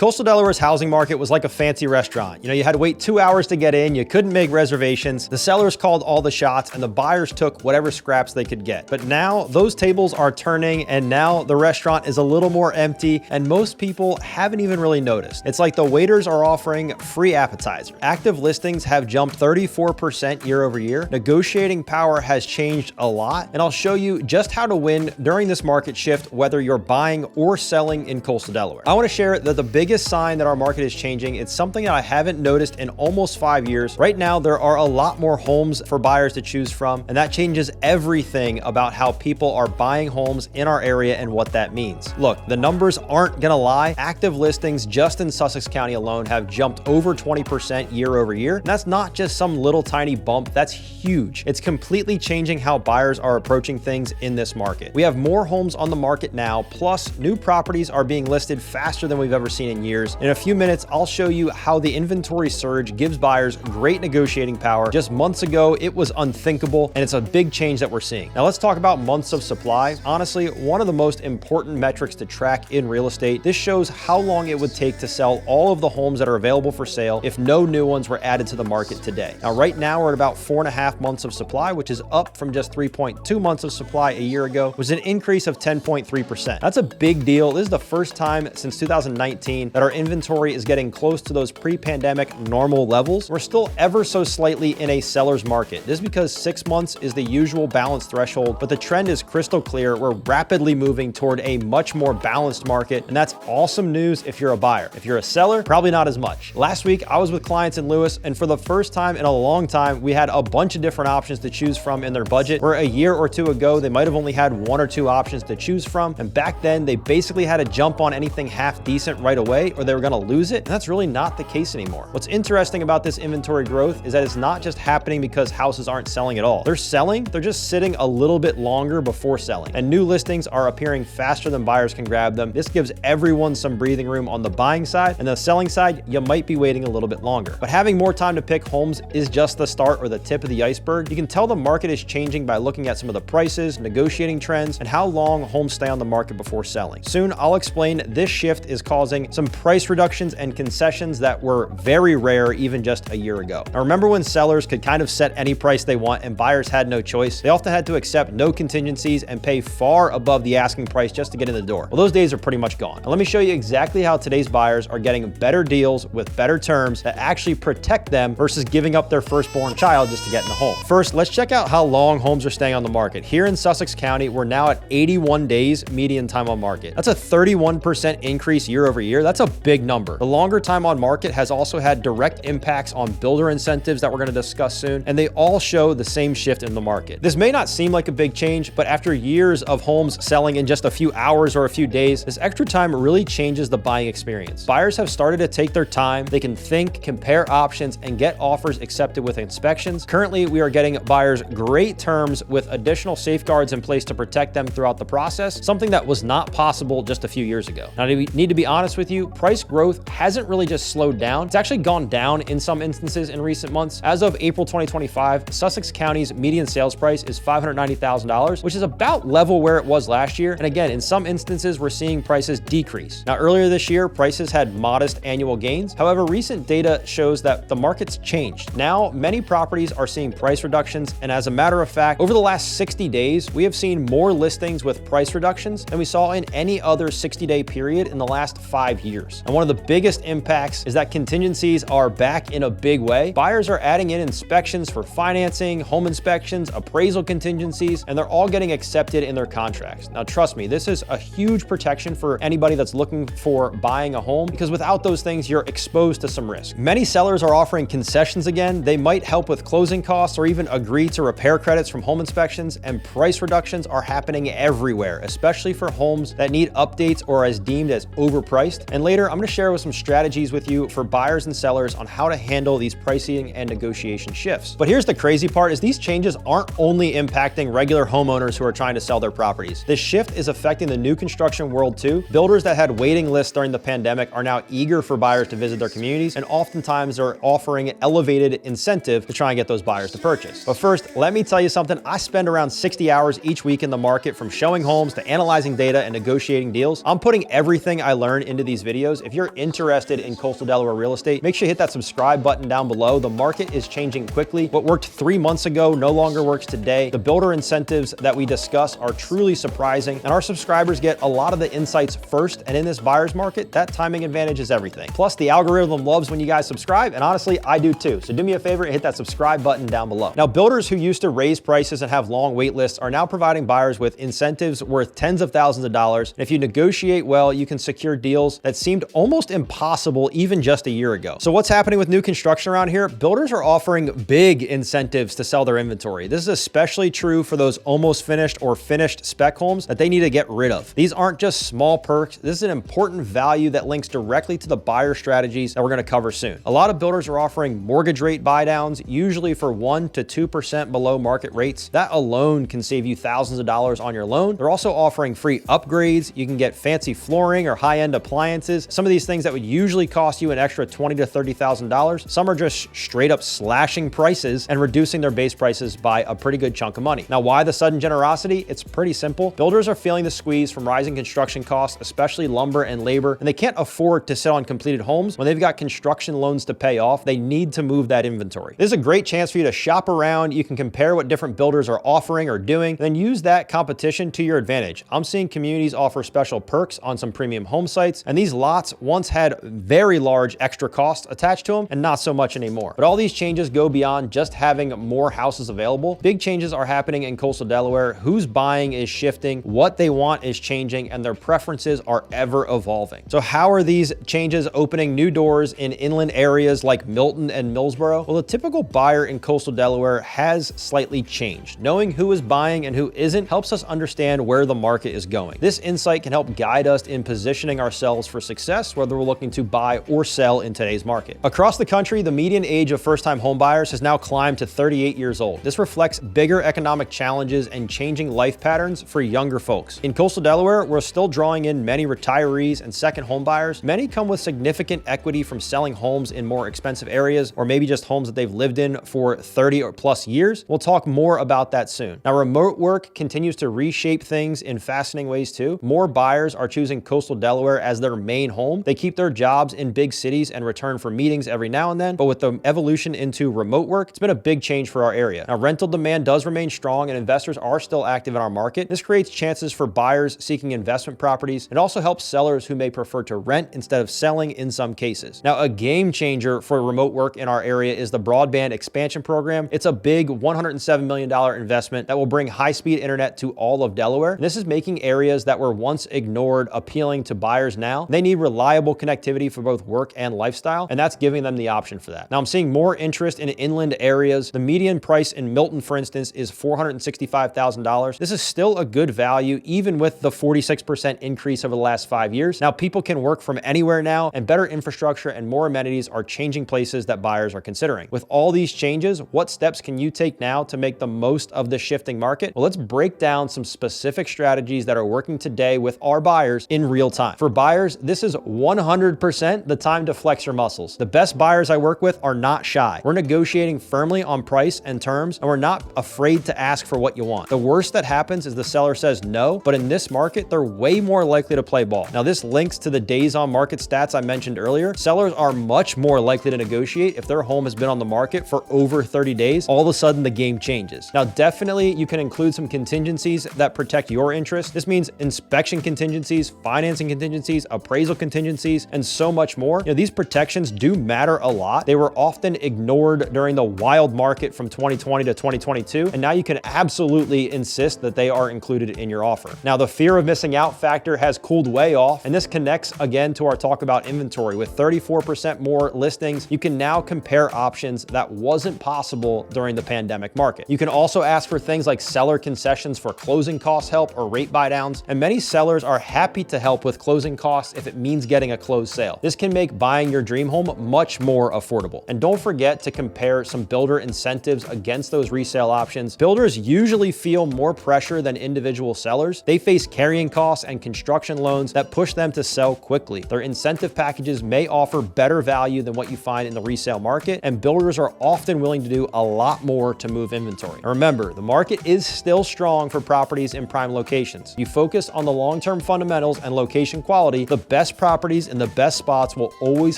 Coastal Delaware's housing market was like a fancy restaurant. You had to wait 2 hours to get in, you couldn't make reservations, the sellers called all the shots, and the buyers took whatever scraps they could get. But now those tables are turning, and now the restaurant is a little more empty, and most people haven't even really noticed. It's like the waiters are offering free appetizers. Active listings have jumped 34% year over year. Negotiating power has changed a lot, and I'll show you just how to win during this market shift, whether you're buying or selling in Coastal Delaware. I want to share that the biggest sign that our market is changing, it's something that I haven't noticed in almost 5 years. Right now, there are a lot more homes for buyers to choose from, and that changes everything about how people are buying homes in our area and what that means. Look, the numbers aren't gonna lie. Active listings just in Sussex County alone have jumped over 20% year over year. And that's not just some little tiny bump, that's huge. It's completely changing how buyers are approaching things in this market. We have more homes on the market now, plus new properties are being listed faster than we've ever seen in years. In a few minutes, I'll show you how the inventory surge gives buyers great negotiating power. Just months ago, it was unthinkable, and it's a big change that we're seeing. Now let's talk about months of supply. Honestly, one of the most important metrics to track in real estate. This shows how long it would take to sell all of the homes that are available for sale if no new ones were added to the market today. Now, right now, we're at about 4.5 months of supply, which is up from just 3.2 months of supply a year ago, which is an increase of 10.3%. That's a big deal. This is the first time since 2019 that our inventory is getting close to those pre-pandemic normal levels. We're still ever so slightly in a seller's market. This is because 6 months is the usual balance threshold, but the trend is crystal clear. We're rapidly moving toward a much more balanced market, and that's awesome news if you're a buyer. If you're a seller, probably not as much. Last week, I was with clients in Lewes, and for the first time in a long time, we had a bunch of different options to choose from in their budget, where a year or two ago, they might have only had 1 or 2 options to choose from, and back then, they basically had to jump on anything half decent right away, or they were gonna lose it, and that's really not the case anymore. What's interesting about this inventory growth is that it's not just happening because houses aren't selling at all. They're selling, they're just sitting a little bit longer before selling, and new listings are appearing faster than buyers can grab them. This gives everyone some breathing room on the buying side, and the selling side, you might be waiting a little bit longer. But having more time to pick homes is just the start or the tip of the iceberg. You can tell the market is changing by looking at some of the prices, negotiating trends, and how long homes stay on the market before selling. Soon, I'll explain this shift is causing some price reductions and concessions that were very rare even just a year ago. Now, remember when sellers could kind of set any price they want and buyers had no choice? They often had to accept no contingencies and pay far above the asking price just to get in the door. Well, those days are pretty much gone. Now, let me show you exactly how today's buyers are getting better deals with better terms that actually protect them versus giving up their firstborn child just to get in a home. First, let's check out how long homes are staying on the market. Here in Sussex County, we're now at 81 days median time on market. That's a 31% increase year over year. That's a big number. The longer time on market has also had direct impacts on builder incentives that we're going to discuss soon, and they all show the same shift in the market. This may not seem like a big change, but after years of homes selling in just a few hours or a few days, this extra time really changes the buying experience. Buyers have started to take their time. They can think, compare options, and get offers accepted with inspections. Currently, we are getting buyers great terms with additional safeguards in place to protect them throughout the process, something that was not possible just a few years ago. Now, I need to be honest with you, price growth hasn't really just slowed down. It's actually gone down in some instances in recent months. As of April 2025, Sussex County's median sales price is $590,000, which is about level where it was last year. And again, in some instances, we're seeing prices decrease. Now, earlier this year, prices had modest annual gains. However, recent data shows that the market's changed. Now, many properties are seeing price reductions. And as a matter of fact, over the last 60 days, we have seen more listings with price reductions than we saw in any other 60-day period in the last 5 years. And one of the biggest impacts is that contingencies are back in a big way. Buyers are adding in inspections for financing, home inspections, appraisal contingencies, and they're all getting accepted in their contracts. Now, trust me, this is a huge protection for anybody that's looking for buying a home, because without those things, you're exposed to some risk. Many sellers are offering concessions again. They might help with closing costs or even agree to repair credits from home inspections, and price reductions are happening everywhere, especially for homes that need updates or as deemed as overpriced. And later, I'm going to share some strategies with you for buyers and sellers on how to handle these pricing and negotiation shifts. But here's the crazy part is these changes aren't only impacting regular homeowners who are trying to sell their properties. This shift is affecting the new construction world too. Builders that had waiting lists during the pandemic are now eager for buyers to visit their communities, and oftentimes are offering an elevated incentive to try and get those buyers to purchase. But first, let me tell you something. I spend around 60 hours each week in the market, from showing homes to analyzing data and negotiating deals. I'm putting everything I learn into these videos videos. If you're interested in coastal Delaware real estate, make sure you hit that subscribe button down below. The market is changing quickly. What worked 3 months ago no longer works today. The builder incentives that we discuss are truly surprising, and our subscribers get a lot of the insights first, and in this buyer's market, that timing advantage is everything. Plus, the algorithm loves when you guys subscribe, and honestly, I do too. So do me a favor and hit that subscribe button down below. Now, builders who used to raise prices and have long wait lists are now providing buyers with incentives worth tens of thousands of dollars. And if you negotiate well, you can secure deals that seemed almost impossible even just a year ago. So what's happening with new construction around here? Builders are offering big incentives to sell their inventory. This is especially true for those almost finished or finished spec homes that they need to get rid of. These aren't just small perks. This is an important value that links directly to the buyer strategies that we're going to cover soon. A lot of builders are offering mortgage rate buy downs, usually for 1 to 2% below market rates. That alone can save you thousands of dollars on your loan. They're also offering free upgrades. You can get fancy flooring or high-end appliances. Some of these things that would usually cost you an extra $20,000 to $30,000. Some are just straight up slashing prices and reducing their base prices by a pretty good chunk of money. Now, why the sudden generosity? It's pretty simple. Builders are feeling the squeeze from rising construction costs, especially lumber and labor, and they can't afford to sit on completed homes when they've got construction loans to pay off. They need to move that inventory. This is a great chance for you to shop around. You can compare what different builders are offering or doing, and then use that competition to your advantage. I'm seeing communities offer special perks on some premium home sites, and these lots once had very large extra costs attached to them and not so much anymore. But all these changes go beyond just having more houses available. Big changes are happening in coastal Delaware. Who's buying is shifting, what they want is changing, and their preferences are ever evolving. So how are these changes opening new doors in inland areas like Milton and Millsboro? Well, the typical buyer in coastal Delaware has slightly changed. Knowing who is buying and who isn't helps us understand where the market is going. This insight can help guide us in positioning ourselves for success, whether we're looking to buy or sell in today's market. Across the country, the median age of first-time home buyers has now climbed to 38 years old. This reflects bigger economic challenges and changing life patterns for younger folks. In coastal Delaware, we're still drawing in many retirees and second home buyers. Many come with significant equity from selling homes in more expensive areas, or maybe just homes that they've lived in for 30 or plus years. We'll talk more about that soon. Now, remote work continues to reshape things in fascinating ways too. More buyers are choosing coastal Delaware as their main home. They keep their jobs in big cities and return for meetings every now and then, but with the evolution into remote work, it's been a big change for our area. Now, rental demand does remain strong and investors are still active in our market. This creates chances for buyers seeking investment properties. It also helps sellers who may prefer to rent instead of selling in some cases. Now, a game changer for remote work in our area is the broadband expansion program. It's a big $107 million investment that will bring high-speed internet to all of Delaware. And this is making areas that were once ignored appealing to buyers now. They need reliable connectivity for both work and lifestyle, and that's giving them the option for that. Now, I'm seeing more interest in inland areas. The median price in Milton, for instance, is $465,000. This is still a good value, even with the 46% increase over the last 5 years. Now, people can work from anywhere now, and better infrastructure and more amenities are changing places that buyers are considering. With all these changes, what steps can you take now to make the most of the shifting market? Well, let's break down some specific strategies that are working today with our buyers in real time. For buyers, this is 100% the time to flex your muscles. The best buyers I work with are not shy. We're negotiating firmly on price and terms, and we're not afraid to ask for what you want. The worst that happens is the seller says no, but in this market, they're way more likely to play ball. Now, this links to the days on market stats I mentioned earlier. Sellers are much more likely to negotiate if their home has been on the market for over 30 days. All of a sudden, the game changes. Now, definitely, you can include some contingencies that protect your interest. This means inspection contingencies, financing contingencies, appraisal contingencies, and so much more. You know, these protections do matter a lot. They were often ignored during the wild market from 2020 to 2022, and now you can absolutely insist that they are included in your offer. Now, the fear of missing out factor has cooled way off, and this connects again to our talk about inventory. With 34% more listings, you can now compare options that wasn't possible during the pandemic market. You can also ask for things like seller concessions for closing cost help or rate buy downs, and many sellers are happy to help with closing costs if it means getting a closed sale. This can make buying your dream home much more affordable. And don't forget to compare some builder incentives against those resale options. Builders usually feel more pressure than individual sellers. They face carrying costs and construction loans that push them to sell quickly. Their incentive packages may offer better value than what you find in the resale market, and builders are often willing to do a lot more to move inventory. And remember, the market is still strong for properties in prime locations. You focus on the long-term fundamentals and location quality, the best properties in the best spots will always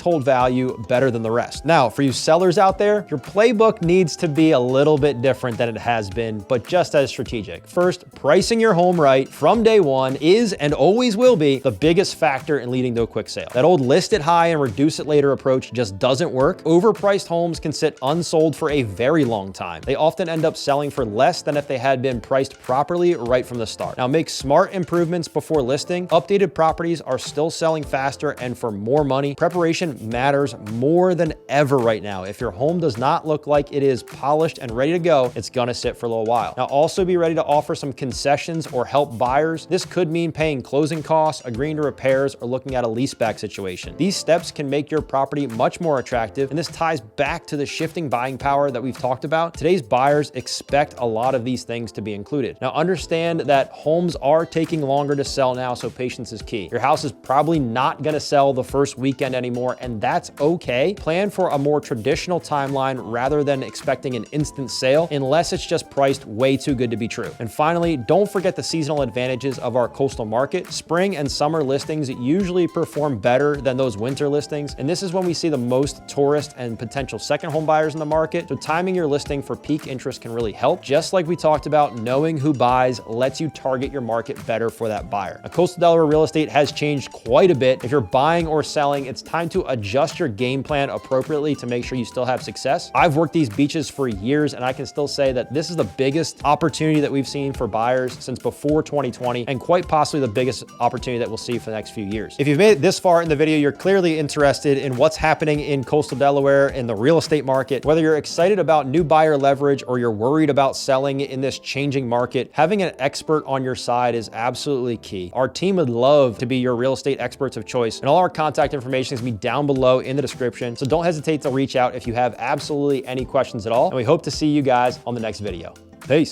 hold value better than the rest. Now, for you sellers out there, your playbook needs to be a little bit different than it has been, but just as strategic. First, pricing your home right from day one is and always will be the biggest factor in leading to a quick sale. That old list it high and reduce it later approach just doesn't work. Overpriced homes can sit unsold for a very long time. They often end up selling for less than if they had been priced properly right from the start. Now, make smart improvements before listing. Updated properties are still selling faster and for more money. Preparation matters more than ever right now. If your home does not look like it is polished and ready to go, it's gonna sit for a little while. Now, also be ready to offer some concessions or help buyers. This could mean paying closing costs, agreeing to repairs, or looking at a leaseback situation. These steps can make your property much more attractive, and this ties back to the shifting buying power that we've talked about. Today's buyers expect a lot of these things to be included. Now, understand that homes are taking longer to sell now, so patience is key. Your house is probably not gonna sell the first weekend anymore, and that's okay. Plan for a more traditional timeline rather than expecting an instant sale, unless it's just priced way too good to be true. And finally, don't forget the seasonal advantages of our coastal market. Spring and summer listings usually perform better than those winter listings, and this is when we see the most tourists and potential second home buyers in the market. So timing your listing for peak interest can really help. Just like we talked about, knowing who buys lets you target your market better for that buyer. Now, coastal Delaware real estate has changed quite a bit. If you're buying or selling, it's time to adjust your game plan appropriately to make sure you still have success. I've worked these beaches for years, and I can still say that this is the biggest opportunity that we've seen for buyers since before 2020, and quite possibly the biggest opportunity that we'll see for the next few years. If you've made it this far in the video, you're clearly interested in what's happening in coastal Delaware in the real estate market. Whether you're excited about new buyer leverage or you're worried about selling in this changing market, having an expert on your side is absolutely key. Our team would love to be your real estate experts of choice, and all our contact information is gonna be down below in the description. So don't hesitate to reach out if you have absolutely any questions at all. And we hope to see you guys on the next video. Peace.